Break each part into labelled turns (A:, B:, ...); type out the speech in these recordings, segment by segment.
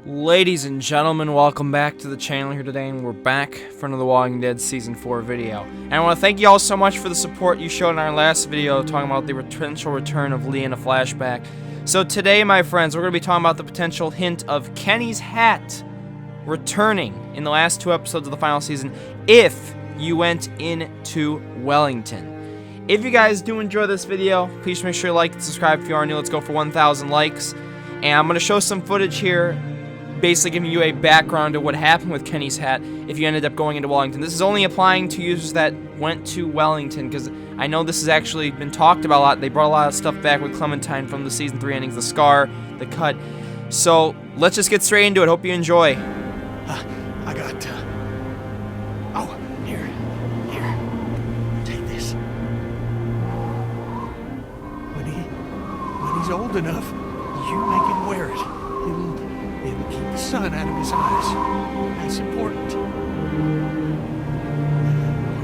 A: Ladies and gentlemen, welcome back to the channel here today, and we're back for another Walking Dead Season 4 video. And I want to thank you all so much for the support you showed in our last video talking about the potential return of Lee in a flashback. So today, my friends, we're going to be talking about the potential hint of Kenny's hat returning in the last 2 episodes of the final season if you went into Wellington. If you guys do enjoy this video, please make sure you like and subscribe if you are new. Let's go for 1,000 likes. And I'm going to show some footage here, basically giving you a background of what happened with Kenny's hat if you ended up going into Wellington. This is only applying to users that went to Wellington, because I know this has actually been talked about a lot. They brought a lot of stuff back with Clementine from the Season 3 endings, the scar, the cut. So, let's just get straight into it. Hope you enjoy.
B: I got, oh, here, take this. When he's old enough, you make him wear it. It'll keep the sun out of his eyes. That's important.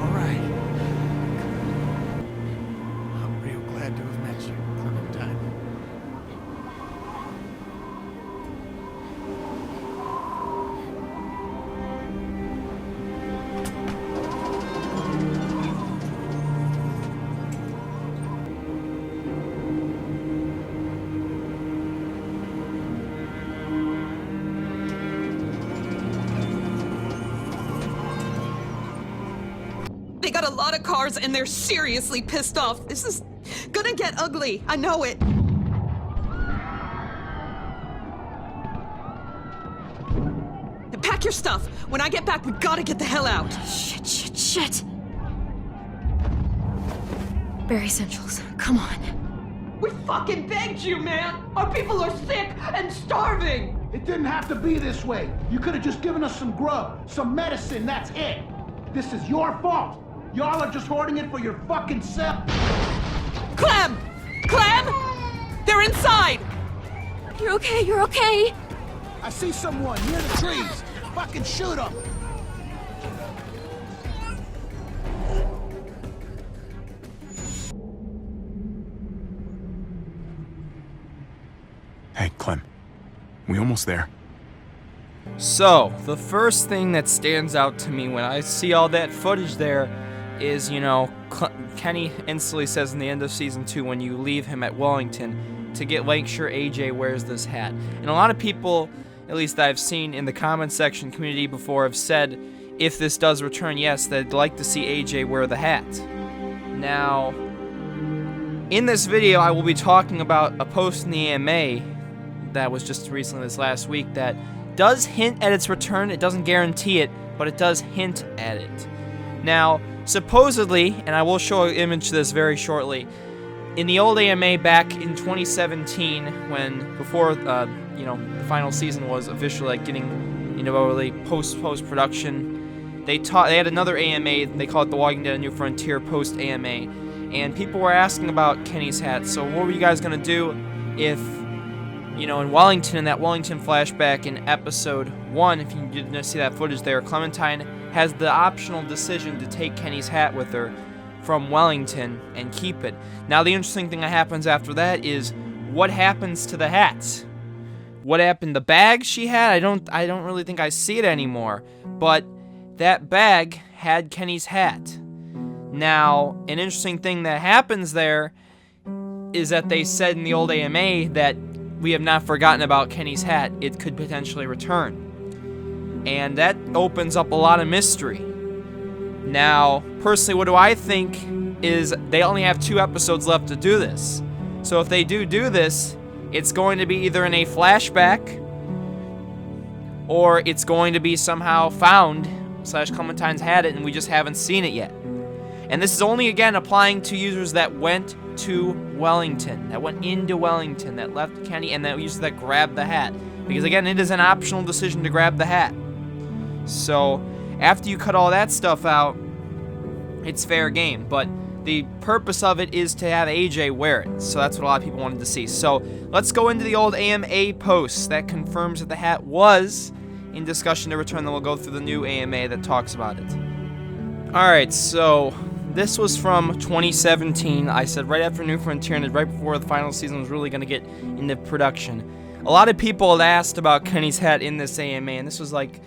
B: All right. I'm real glad to have met you, Clementine.
C: They got a lot of cars and they're seriously pissed off. This is gonna get ugly. I know it. Now pack your stuff. When I get back, we gotta get the hell out.
D: Shit. Bare essentials. Come on.
C: We fucking begged you, man. Our people are sick and starving.
E: It didn't have to be this way. You could have just given us some grub, some medicine, that's it. This is your fault. Y'all are just hoarding it for your fucking self.
C: Clem! They're inside!
D: You're okay.
E: I see someone near the trees. Fucking shoot them.
B: Hey, Clem. We almost there.
A: So, the first thing that stands out to me when I see all that footage there is, you know, Kenny instantly says in the end of Season 2 when you leave him at Wellington to make sure AJ wears this hat. And a lot of people, at least I've seen in the comment section community before, have said if this does return, yes, they'd like to see AJ wear the hat. Now, in this video, I will be talking about a post in the AMA that was just recently this last week that does hint at its return. It doesn't guarantee it, but it does hint at it. Now, supposedly, and I will show an image of this very shortly, in the old AMA back in 2017, before you know, the final season was officially like getting, you know, really post-production, they had another AMA. They call it the Walking Dead: A New Frontier post AMA, and people were asking about Kenny's hat. So what were you guys gonna do if, you know, in Wellington, in that Wellington flashback in episode 1, if you didn't see that footage there, Clementine has the optional decision to take Kenny's hat with her from Wellington and keep it. Now, the interesting thing that happens after that is what happens to the hat? What happened? The bag she had? I don't really think I see it anymore. But that bag had Kenny's hat. Now, an interesting thing that happens there is that they said in the old AMA that we have not forgotten about Kenny's hat. It could potentially return. And that opens up a lot of mystery. Now, personally, what do I think is they only have 2 episodes left to do this. So if they do this, it's going to be either in a flashback or it's going to be somehow found / Clementine's had it and we just haven't seen it yet. And this is only, again, applying to users that went to Wellington, that went into Wellington, that left Kenny, and that users that grabbed the hat. Because, again, it is an optional decision to grab the hat. So, after you cut all that stuff out, it's fair game. But the purpose of it is to have AJ wear it. So that's what a lot of people wanted to see. So, let's go into the old AMA post that confirms that the hat was in discussion to return. Then we'll go through the new AMA that talks about it. Alright, so this was from 2017. I said right after New Frontier ended, right before the final season was really going to get into production. a lot of people had asked about Kenny's hat in this AMA, and this was like,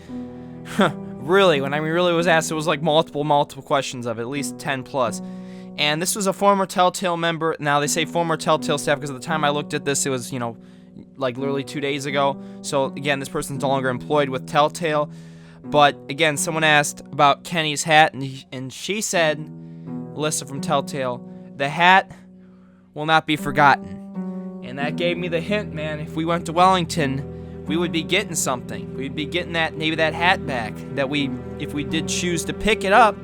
A: really, when I really was asked, it was like multiple questions of it, at least 10 plus. And this was a former Telltale member. Now, they say former Telltale staff because at the time I looked at this, it was, you know, like literally 2 days ago. So, again, this person's no longer employed with Telltale. But, again, someone asked about Kenny's hat, and she said, Alyssa from Telltale, the hat will not be forgotten. And that gave me the hint, man. If we went to Wellington, we would be getting something. We'd be getting that, maybe that hat back. That if we did choose to pick it up,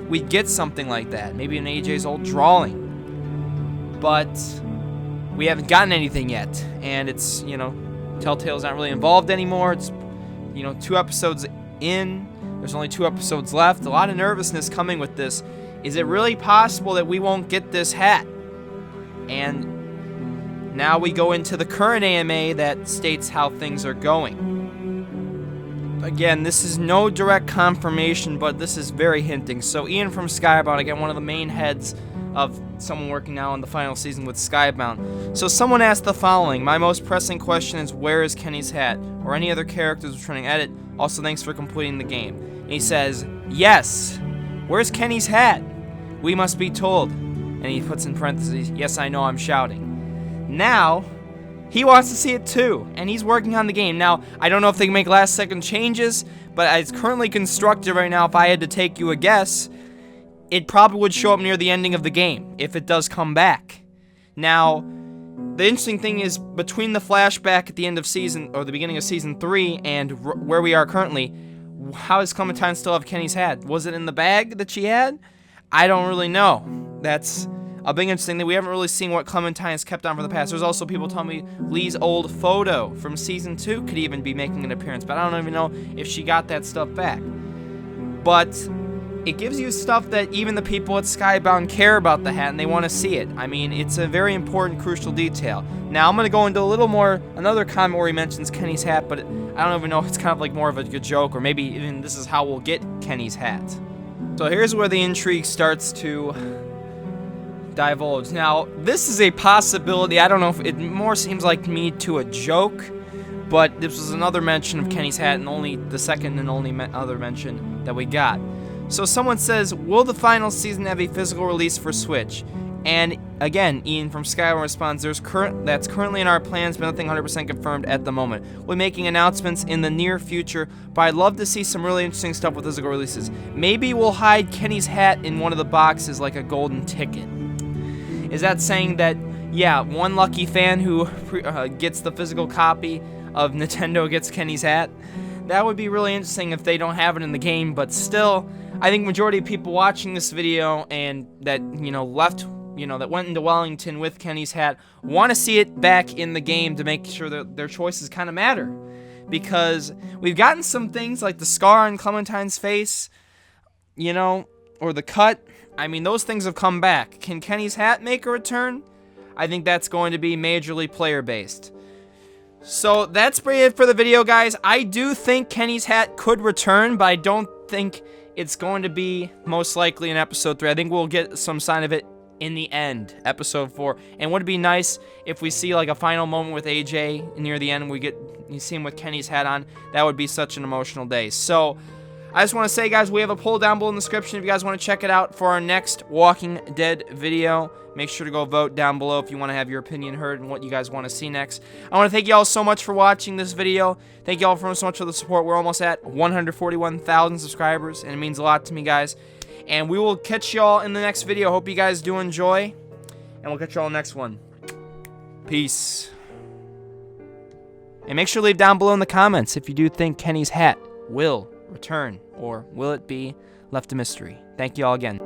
A: we'd get something like that. Maybe an AJ's old drawing. But we haven't gotten anything yet. And it's, you know, Telltale's not really involved anymore. It's, you know, 2 episodes in. There's only 2 episodes left. A lot of nervousness coming with this. Is it really possible that we won't get this hat? And now we go into the current AMA that states how things are going. Again, this is no direct confirmation, but this is very hinting. So Ian from Skybound, again, one of the main heads of someone working now on the final season with Skybound. So someone asked the following: my most pressing question is, where is Kenny's hat? Or any other characters returning edit? Also, thanks for completing the game. And he says, yes. Where's Kenny's hat? We must be told. And he puts in parentheses, yes, I know, I'm shouting. Now, he wants to see it too, and he's working on the game. Now, I don't know if they can make last-second changes, but as currently constructed right now, if I had to take you a guess, it probably would show up near the ending of the game, if it does come back. Now, the interesting thing is, between the flashback at the end of season, or the beginning of season 3, and where we are currently, how does Clementine still have Kenny's hat? Was it in the bag that she had? I don't really know. That's a big interesting thing. We haven't really seen what Clementine's kept on from the past. There's also people telling me Lee's old photo from season 2 could even be making an appearance, but I don't even know if she got that stuff back. But it gives you stuff that even the people at Skybound care about the hat and they want to see it. I mean, it's a very important, crucial detail. Now, I'm going to go into a little more, another comment where he mentions Kenny's hat, but I don't even know if it's kind of like more of a good joke, or maybe even this is how we'll get Kenny's hat. So here's where the intrigue starts to divulge. Now, this is a possibility. I don't know if it more seems like me to a joke, but this was another mention of Kenny's hat, and only the second and only other mention that we got. So someone says, will the final season have a physical release for Switch? And again, Ian from Skyward responds, that's currently in our plans, but nothing 100% confirmed at the moment. We're making announcements in the near future, but I'd love to see some really interesting stuff with physical releases. Maybe we'll hide Kenny's hat in one of the boxes like a golden ticket. Is that saying that, yeah, one lucky fan who gets the physical copy of Nintendo gets Kenny's hat? That would be really interesting if they don't have it in the game, but still, I think majority of people watching this video and that, you know, that went into Wellington with Kenny's hat want to see it back in the game to make sure that their choices kind of matter. Because we've gotten some things like the scar on Clementine's face, you know, or the cut. I mean, those things have come back. Can Kenny's hat make a return? I think that's going to be majorly player-based. So that's pretty it for the video, guys. I do think Kenny's hat could return, but I don't think it's going to be most likely in episode 3. I think we'll get some sign of it in the end, episode 4. And would it be nice if we see like a final moment with AJ near the end, you see him with Kenny's hat on? That would be such an emotional day. So I just want to say, guys, we have a poll down below in the description if you guys want to check it out for our next Walking Dead video. Make sure to go vote down below if you want to have your opinion heard and what you guys want to see next. I want to thank you all so much for watching this video. Thank you all so much for the support. We're almost at 141,000 subscribers, and it means a lot to me, guys. And we will catch y'all in the next video. Hope you guys do enjoy, and we'll catch y'all in the next one. Peace. And make sure to leave down below in the comments if you do think Kenny's hat will return, or will it be left a mystery. Thank you all again.